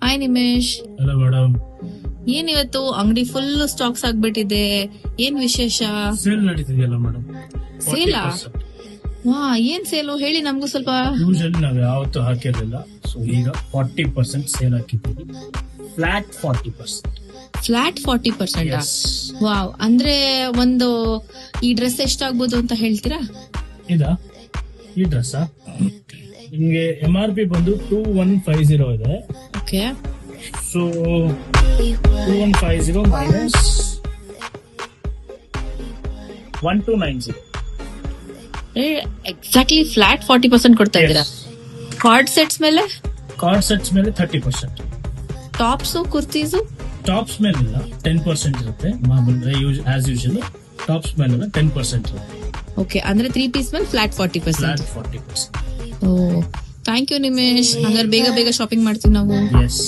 Hi ನಿಮೇಶ್. Hello madam. ಏನಿವತ್ತು ಅಂಗಡಿ full stocks ಆಗ್ಬಿಟ್ಟಿದೆ, ಏನ್ ವಿಶೇಷ? ಸೇಲ್ ನಡೀತಿದೆಯಲ್ಲ ಮೇಡಮ್. ಸೇಲಾ? ವಾ, ಏನ್ ಸೇಲು ಹೇಳಿ ನಮ್ಗೂ ಸ್ವಲ್ಪ. ಯೂಶಲಿ ನಾವ್ ಯಾವತ್ತೂ ಹಾಕಿರ್ಲಿಲ್ಲ, ಸೊ ಈಗ 40% ಸೇಲ್ ಹಾಕಿದ್ದೀವಿ. ಫ್ಲಾಟ್ 40%. ಫ್ಲಾಟ್ 40%? Yes. ವಾವ್, ಅಂದ್ರೆ ಒಂದು ಈ ಡ್ರೆಸ್ ಎಷ್ಟಾಗ್ಬೋದು ಅಂತ ಹೇಳ್ತೀರಾ? ಈ ಡ್ರೆಸ್ ನಿಮ್ಗೆ MRP ಬಂದು 2150 ಇದೆ. Okay, so 2150 minus 1290. Exactly flat 40% ಕೊಡ್ತಾ ಇದ್ದೀರಾ. ಕಾರ್ಡ್ ಸೆಟ್ಸ್ ಮೇಲೆ? ಕಾರ್ಡ್ ಸೆಟ್ಸ್ ಮೇಲೆ 30%. ಟಾಪ್ಸು ಕುರ್ತೀಸು? ಟಾಪ್ಸ್ ಮೇಲೆಲ್ಲ 10% ಇರುತ್ತೆ. ಮಾಮೂಲಿ ಆಸ್ ಯೂಶಲಿ ಟಾಪ್ಸ್ ಮೇಲೆಲ್ಲ 10% ಇರುತ್ತೆ. ಓಕೆ, ಅಂದ್ರೆ 3 ಪೀಸ್ ಮೇಲೆ ಫ್ಲಾಟ್ 40%. ಫ್ಲಾಟ್ 40%. ಓ, ಥ್ಯಾಂಕ್ ಯು ನಿಮೇಶ್. ಹಂಗಾರೆ ಬೇಗ ಬೇಗ ಶಾಪಿಂಗ್ ಮಾಡ್ತೀವಿ ನಾವು. ಎಸ್.